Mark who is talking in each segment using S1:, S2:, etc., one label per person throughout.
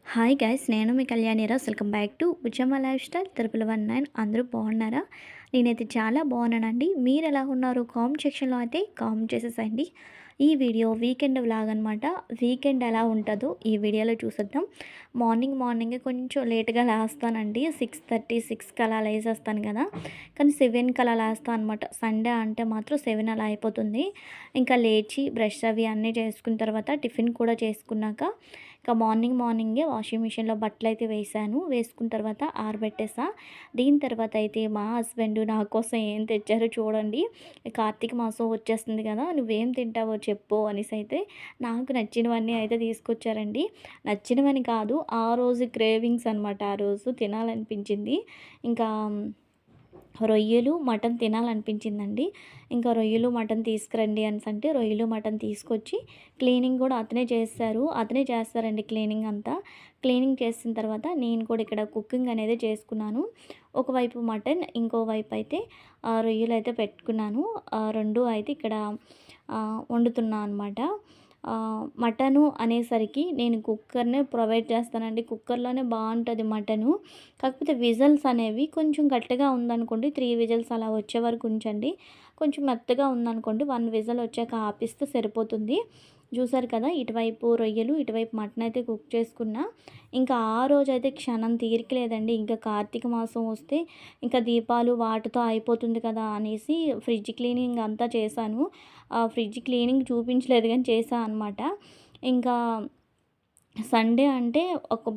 S1: Hi guys, నేను మీ Kalyaniraj. Welcome back to ఉజమ్మ లైఫ్ స్టైల్ 19. అందరూ బాగున్నారా? నేనైతే చాలా బాగున్నానండి. మీరు ఎలా ఉన్నారు? కామెంట్ సెక్షన్లో అయితే కామెంట్ చేసేసండి. ఈ వీడియో వీకెండ్ వ్లాగ్ అనమాట. వీకెండ్ ఎలా ఉంటుందో ఈ వీడియోలో చూసేద్దాం. మార్నింగే కొంచెం లేట్గా లేస్తానండి. 6:30 6కి అలా లేసేస్తాను కదా, కానీ 7కి అలా లేస్తాను అనమాట. సండే అంటే మాత్రం 7 అలా అయిపోతుంది. ఇంకా లేచి బ్రష్ అవి అన్నీ చేసుకున్న తర్వాత టిఫిన్ కూడా చేసుకున్నాక ఇంకా మార్నింగే వాషింగ్ మిషన్లో బట్టలు అయితే వేసాను. వేసుకున్న తర్వాత ఆరబెట్టేసా. దీని తర్వాత అయితే మా హస్బెండ్ నా కోసం ఏం తెచ్చారో చూడండి. కార్తీక మాసం వచ్చేస్తుంది కదా, నువ్వేం తింటావో చెప్పు అనేసి అయితే నాకు నచ్చినవన్నీ అయితే తీసుకొచ్చారండి. నచ్చినవని కాదు, ఆ రోజు క్రేవింగ్స్ అనమాట. ఆ రోజు తినాలనిపించింది. ఇంకా రొయ్యలు, మటన్ తినాలనిపించిందండి. ఇంకా రొయ్యలు, మటన్ తీసుకురండి అనేసంటే రొయ్యలు, మటన్ తీసుకొచ్చి క్లీనింగ్ కూడా అతనే చేస్తారు. అతనే చేస్తారండి క్లీనింగ్ అంతా. క్లీనింగ్ చేసిన తర్వాత నేను కూడా ఇక్కడ కుకింగ్ అనేది చేసుకున్నాను. ఒకవైపు మటన్, ఇంకోవైపు అయితే రొయ్యలు అయితే పెట్టుకున్నాను. 2 అయితే ఇక్కడ వండుతున్నా అనమాట. మటను అనేసరికి నేను కుక్కర్‌నే ప్రొవైడ్ చేస్తానండి. కుక్కర్‌లోనే బావుంటది మటను. కాకపోతే విజిల్స్ అనేవి కొంచెం గట్టిగా ఉందనుకోండి, 3 విజిల్స్ అలా వచ్చే వరకు ఉంచండి. కొంచెం మెత్తగా ఉందనుకోండి, 1 విజిల్ వచ్చాక ఆపిస్తే సరిపోతుంది. చూసారు కదా, ఇటువైపు రొయ్యలు, ఇటువైపు మటన్ అయితే కుక్ చేసుకున్నా. ఇంకా ఆ రోజైతే క్షణం తీరిక లేదండి. ఇంకా కార్తీక మాసం వస్తే ఇంకా దీపాలు వాటితో అయిపోతుంది కదా అనేసి ఫ్రిడ్జ్ క్లీనింగ్ అంతా చేశాను. ఫ్రిడ్జ్ క్లీనింగ్ చూపించలేదు కానీ చేశా అనమాట. ఇంకా సండే అంటే ఒక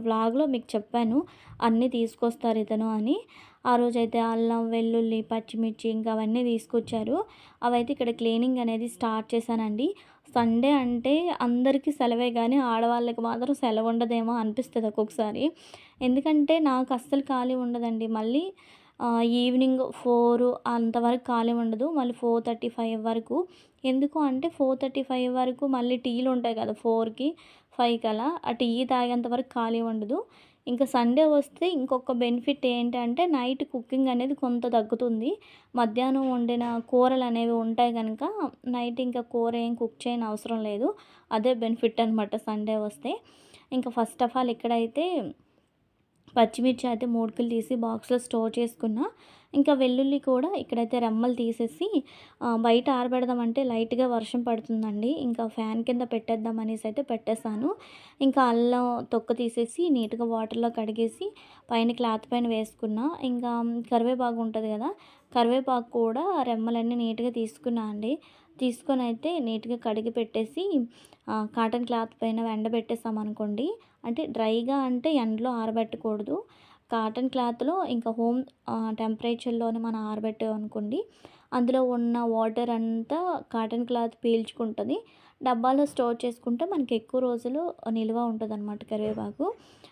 S1: వ్లాగ్‌లో మీకు చెప్పాను, అన్నీ తీసుకొస్తారు ఇతను అని. ఆ రోజైతే అల్లం, వెల్లుల్లి, పచ్చిమిర్చి ఇంకా అవన్నీ తీసుకొచ్చారు. అవైతే ఇక్కడ క్లీనింగ్ అనేది స్టార్ట్ చేశానండి. సండే అంటే అందరికీ సెలవే గానీ, ఆడవాళ్ళకి మాత్రం సెలవుండదేమో అనిపిస్తది ఒక్కొక్కసారి. ఎందుకంటే నాకు అస్సలు ఖాళీ ఉండదండి. మళ్ళీ ఈవినింగ్ 4 అంతవరకు ఖాళీ ఉండదు. మళ్ళీ 4:35 వరకు. ఎందుకు అంటే 4:35 వరకు మళ్ళీ టీలుంటాయి కదా, 4కి 5 అలా. ఆ టీ తాగేంత వరకు ఖాళీ ఉండదు. ఇంకా సండే వస్తే ఇంకొక బెనిఫిట్ ఏంటంటే నైట్ కుకింగ్ అనేది కొంత తగ్గుతుంది. మధ్యాహ్నం వండిన కూరలనేవి ఉంటాయి గనక నైట్ ఇంకా కూర ఏం కుక్ చేయనవసరం లేదు. అదే బెనిఫిట్ అనమాట సండే వస్తే. ఇంకా ఫస్ట్ ఆఫ్ ఆల్ ఇక్కడైతే పచ్చిమిర్చి అయితే 3 కిలు తీసి బాక్స్‌లో స్టోర్ చేసుకున్నా. ఇంకా వెల్లుల్లి కూడా ఇక్కడైతే రెమ్మలు తీసేసి బయట ఆరబెడదామంటే లైట్‌గా వర్షం పడుతుందండి. ఇంకా ఫ్యాన్ కింద పెట్టేద్దాం అనేసి అయితే పెట్టేసాను. ఇంకా అల్లం తొక్క తీసేసి నీట్‌గా వాటర్‌లో కడిగేసి పైన క్లాత్ పైన వేసుకున్నా. ఇంకా కరివేపాకు ఉంటది కదా, కరివేపాకు కూడా రెమ్మలన్నీ నీట్‌గా తీసుకున్నా అండి. తీసుకొనైతే నీట్‌గా కడిగి పెట్టేసి కాటన్ క్లాత్ పైన ఎండబెట్టేసామనుకోండి, అంటే డ్రైగా అంటే ఎండలో ఆరబెట్టకూడదు. కాటన్ క్లాత్‌లో ఇంకా టెంపరేచర్‌లోనే మనం ఆరబెట్టామనుకోండి, అందులో ఉన్న వాటర్ అంతా కాటన్ క్లాత్ పీల్చుకుంటది. డబ్బాలో స్టోర్ చేసుకుంటే మనకి ఎక్కువ రోజులు నిల్వ ఉంటదనమాట కరివేపాకు.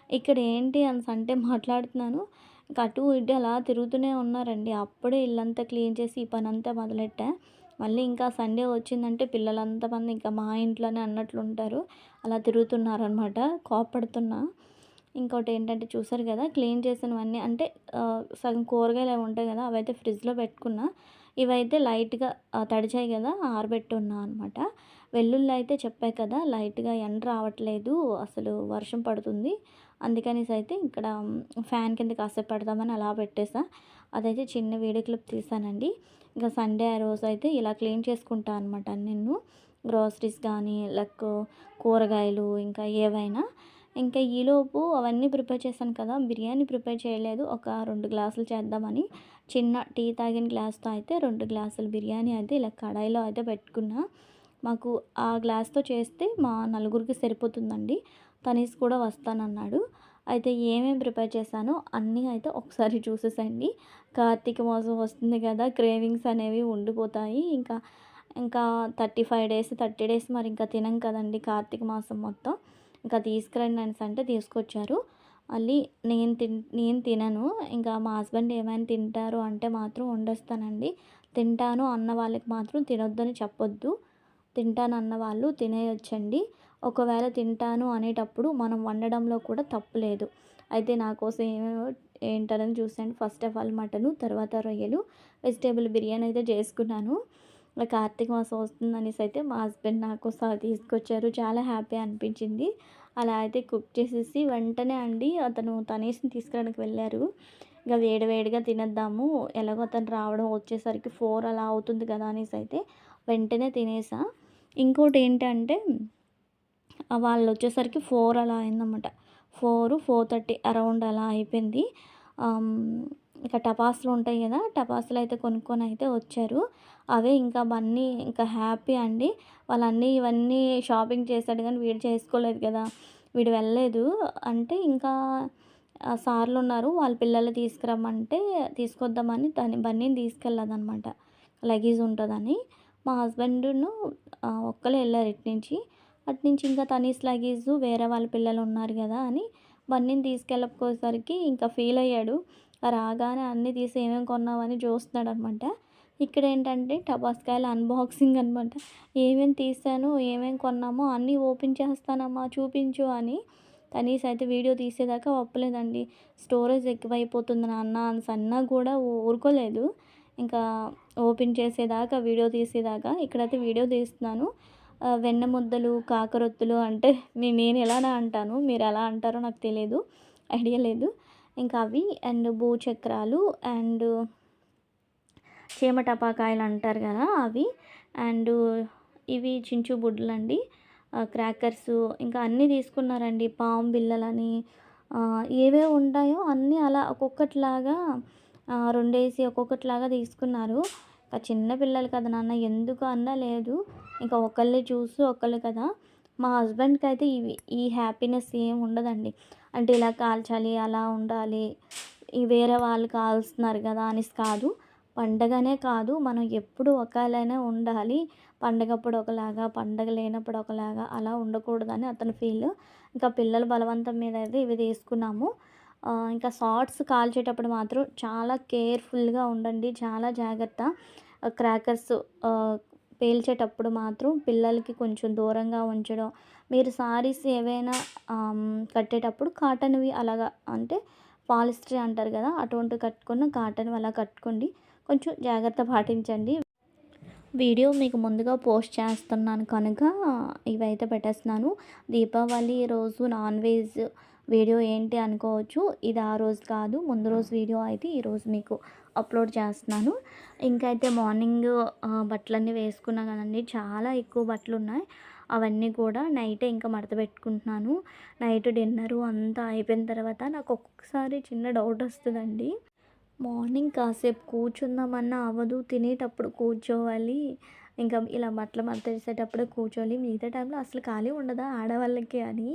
S1: ఇక్కడ ఏంటి అనేసంటే మాట్లాడుతున్నాను. ఇంక అటు ఇటు అలా తిరుగుతూనే ఉన్నారండి. అప్పుడే ఇల్లంతా క్లీన్ చేసి ఈ పనంతా మొదలెట్టా. మళ్ళీ ఇంకా సండే వచ్చిందంటే పిల్లలంతా మంది ఇంకా మా ఇంట్లోనే అన్నట్లుంటారు. అలా తిరుగుతున్నారనమాట. కోప్పడుతున్నా. ఇంకోటేంటంటే చూసారు గదా, క్లీన్ చేసినవన్నీ అంటే సగం కూరగాయలు అవి ఉంటాయి గదా, అవైతే ఫ్రిడ్జ్‌లో పెట్టుకున్నా. ఇవైతే లైట్‌గా తడిచాయి గదా, ఆరబెట్టున్నా అనమాట. వెల్లుల్లి అయితే చెప్పా కదా, లైట్‌గా ఎండ రావట్లేదు, అసలు వర్షం పడుతుంది. అందుకనేసైతే ఇక్కడ ఫ్యాన్ కింద కాసేపు పెడదామని అలా పెట్టేసా. అదైతే చిన్న వీడియో క్లిప్ తీశానండి. ఇంకా సండే ఆ రోజైతే ఇలా క్లీన్ చేసుకుంటా అనమాట అన్నీను. గ్రోసరీస్ కానీ కూరగాయలు ఇంకా ఏవైనా. ఇంకా ఈలోపు అవన్నీ ప్రిపేర్ చేశాను కదా, బిర్యానీ ప్రిపేర్ చేయలేదు. ఒక 2 గ్లాసులు చేద్దామని చిన్న టీ తాగిన గ్లాస్‌తో అయితే 2 గ్లాసులు బిర్యానీ అయితే ఇలా కడాయిలో అయితే పెట్టుకున్నా. మాకు ఆ గ్లాస్‌తో చేస్తే మా నలుగురికి సరిపోతుందండి. తనీష్ కూడా వస్తానన్నాడు. అయితే ఏమేం ప్రిపేర్ చేశానో అన్నీ అయితే ఒకసారి చూసేసేయండి. కార్తీక మాసం వస్తుంది కదా, క్రేవింగ్స్ అనేవి ఉండిపోతాయి. ఇంకా ఇంకా 35 డేస్, 30 డేస్ మరి ఇంకా తినం కదండీ కార్తీక మాసం మొత్తం. ఇంకా తీసుకురండి అనేసంటే తీసుకొచ్చారు. మళ్ళీ నేను తినను. ఇంకా మా హస్బెండ్ ఏమైనా తింటారు అంటే మాత్రం వండేస్తానండి. తింటాను అన్న వాళ్ళకి మాత్రం తినొద్దని చెప్పొద్దు. తింటానన్న వాళ్ళు తినేయొచ్చండి. ఒకవేళ తింటాను అనేటప్పుడు మనం వండడంలో కూడా తప్పు లేదు. అయితే నా కోసం ఏమేమో ఏంటనేది చూసేయండి. ఫస్ట్ ఆఫ్ ఆల్ మటను, తర్వాత రొయ్యలు, వెజిటేబుల్ బిర్యానీ అయితే చేసుకున్నాను. కార్తీక మాసం వస్తుందనేసి అయితే మా హస్బెండ్ నా కోసం అవి తీసుకొచ్చారు. చాలా హ్యాపీ అనిపించింది. అలా అయితే కుక్ చేసేసి వెంటనే అండి అతను తనీష్‌ని తీసుకురావడానికి వెళ్ళారు. ఇక వేడి వేడిగా తినేద్దాము. ఎలాగో అతను రావడం వచ్చేసరికి 4 అలా అవుతుంది కదా అనేసి అయితే వెంటనే తినేసా. ఇంకోటేంటంటే వాళ్ళొచ్చేసరికి 4 అలా అయిందనమాట. 4, 4:30 అరౌండ్ అలా అయిపోయింది. ఆహ్, ఇక టపాసులుంటాయి గదా! టపాసులయితే కొనుక్కొనయితే వచ్చారు. అవే ఇంకా బన్నీ ఇంకా హ్యాపీ అండి. వాళ్ళన్నీ ఇవన్నీ షాపింగ్ చేశాడు గానీ వీడు చేసుకోలేదు గదా! వీడు వెళ్ళలేదు. అంటే ఇంకా సార్లున్నారు. వాళ్ళ పిల్లల్ని తీసుకురమ్మంటే తీసుకొద్దామని బన్నీని తీసుకెళ్ళాదనమాట. లగేజ్ ఉంటదని. మా హస్బెండును ఒక్కళ్ళే ఎళ్లారు ఇటునుంచి. అటునుంచి ఇంకా తనీస్ లగేజు వేరే వాళ్ళ పిల్లలున్నారు గదా! అని బన్నీని తీసుకెళ్ళకపోయేసరికి ఇంకా ఫీలయ్యాడు. రాగానే అన్నీ తీసి ఏమేమి కొన్నావని చూస్తున్నాడనమాట. ఇక్కడేంటంటే టపాస్కాయల అన్బాక్సింగ్ అనమాట. ఏమేమి తీశాను, ఏమేమి కొన్నామో అన్నీ ఓపెన్ చేస్తానమ్మా చూపించు అని. తనీస్ అయితే వీడియో తీసేదాకా ఒప్పలేదండి. స్టోరేజ్ ఎక్కువైపోతుంది నాన్న అనేసన్నా కూడా ఊరుకోలేదు. ఇంకా ఓపెన్ చేసేదాకా, వీడియో తీసేదాకా ఇక్కడైతే వీడియో తీస్తున్నాను. వెన్న ముద్దలు, కాకరొత్తులు అంటే నేనెలానా అంటాను. మీరెలా అంటారో నాకు తెలీదు. ఐడియా లేదు. ఇంకా అవి అండ్ భూచక్రాలు అండ్ చీమ టపాకాయలు అంటారు గదా! అవి అండ్ ఇవి చించు బుడ్డలండి. క్రాకర్సు ఇంకా అన్నీ తీసుకున్నారండి. పాము బిళ్ళలని ఏవేవి ఉంటాయో అన్నీ అలా ఒక్కొక్కటిలాగా రెండేసి ఒక్కొక్కటిలాగా తీసుకున్నారు. చిన్న పిల్లలు కదా నాన్న ఎందుకు అన్నా లేదు. ఇంకా ఒకళ్ళే చూసు ఒకళ్ళు కదా! మా హస్బెండ్‌కయితే ఈ హ్యాపీనెస్ ఏమి ఉండదండి. అంటే ఇలా కాల్చాలి, అలా ఉండాలి, ఈ వేరే వాళ్ళు కాలుస్తున్నారు గదా అనేసి కాదు. పండగనే కాదు మనం ఎప్పుడు ఒకేలానే ఉండాలి. పండగప్పుడు ఒకలాగా, పండగ లేనప్పుడు ఒకలాగా అలా ఉండకూడదని అతని ఫీల్. ఇంకా పిల్లల బలవంతం మీద అయితే ఇవి తీసుకున్నాము. ఇంకా షార్ట్స్ కాల్చేటప్పుడు మాత్రం చాలా కేర్‌ఫుల్‌గా ఉండండి. చాలా జాగ్రత్త. క్రాకర్స్ పేల్చేటప్పుడు మాత్రం పిల్లలకి కొంచెం దూరంగా ఉంచడం. మీరు సారీస్ ఏవైనా కట్టేటప్పుడు కాటన్‌వి అలాగా అంటే పాలిస్టర్ అంటారు గదా! అటువంటివి కట్టుకున్న కాటన్‌వి అలా కట్టుకోండి. కొంచెం జాగ్రత్త పాటించండి. వీడియో మీకు ముందుగా పోస్ట్ చేస్తున్నాను కనుక ఇవైతే పెట్టేస్తున్నాను. దీపావళి రోజు నాన్ వెజ్ వీడియో ఏంటి అనుకోవచ్చు. ఇది ఆ రోజు కాదు. ముందు రోజు వీడియో అయితే ఈరోజు మీకు అప్లోడ్ చేస్తున్నాను. ఇంకైతే మార్నింగ్ బట్టలన్నీ వేసుకున్నా కదండీ. చాలా ఎక్కువ బట్టలున్నాయి. అవన్నీ కూడా నైటే ఇంకా మడత పెట్టుకుంటున్నాను. నైట్ డిన్నరు అంతా అయిపోయిన తర్వాత నాకు ఒక్కొక్కసారి చిన్న డౌట్ వస్తదండి. మార్నింగ్ కాసేపు కూర్చుందామన్నా అవ్వదు. తినేటప్పుడు కూర్చోవాలి. ఇంకా ఇలా బట్టలు మడతేసేటప్పుడు కూర్చోవాలి. మిగతా టైంలో అసలు ఖాళీ ఉండదా ఆడవాళ్ళకి అని.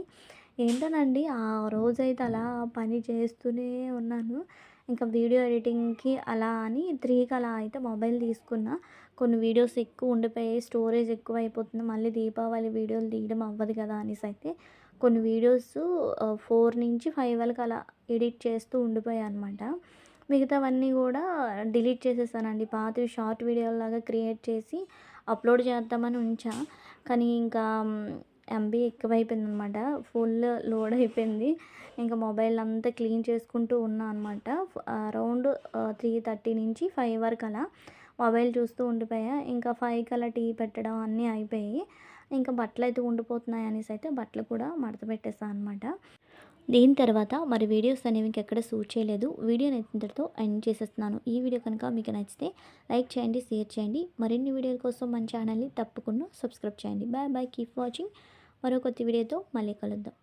S1: ఏంటోనండి ఆ రోజైతే అలా పని చేస్తూనే ఉన్నాను. ఇంకా వీడియో ఎడిటింగ్‌కి అలా అని 3కి అలా అయితే మొబైల్ తీసుకున్నా. కొన్ని వీడియోస్ ఎక్కువ ఉండిపోయాయి. స్టోరేజ్ ఎక్కువైపోతుంది. మళ్ళీ దీపావళి వీడియోలు తీయడం అవ్వదు కదా అనేసి అయితే కొన్ని వీడియోస్ 4-5 వరకు అలా ఎడిట్ చేస్తూ ఉండిపోయానమాట. మిగతావన్నీ గూడా డిలీట్ చేసేసానండి. పాతవి షార్ట్ వీడియోలాగా క్రియేట్ చేసి అప్‌లోడ్ చేద్దామని ఉంచా. కానీ ఇంకా ఎంబీ ఎక్కువైపోయిందనమాట. ఫుల్ లోడ్ అయిపోయింది. ఇంకా మొబైల్ అంతా క్లీన్ చేసుకుంటూ ఉన్నా అనమాట. అరౌండ్ 3:30 నుంచి 5 వరకు అలా మొబైల్ చూస్తూ ఉండిపోయా. ఇంకా 5కి అలా టీ పెట్టడం అన్నీ అయిపోయాయి. ఇంకా బట్టలయితే ఉండిపోతున్నాయి అనేసి అయితే బట్టలు కూడా మడత పెట్టేసా అనమాట. దీని తర్వాత మరి వీడియోస్ అనేవి ఇంకెక్కడ షూట్ చేయలేదు. వీడియోని ఇంతటితో ఎండ్ చేసేస్తున్నాను. ఈ వీడియో కనుక మీకు నచ్చితే లైక్ చేయండి, షేర్ చేయండి. మరిన్ని వీడియోల కోసం మన ఛానల్ని తప్పకుండా సబ్స్క్రైబ్ చేయండి. Bye bye. Keep watching. మరో కొత్త వీడియోతో మళ్ళీ కలుద్దాం.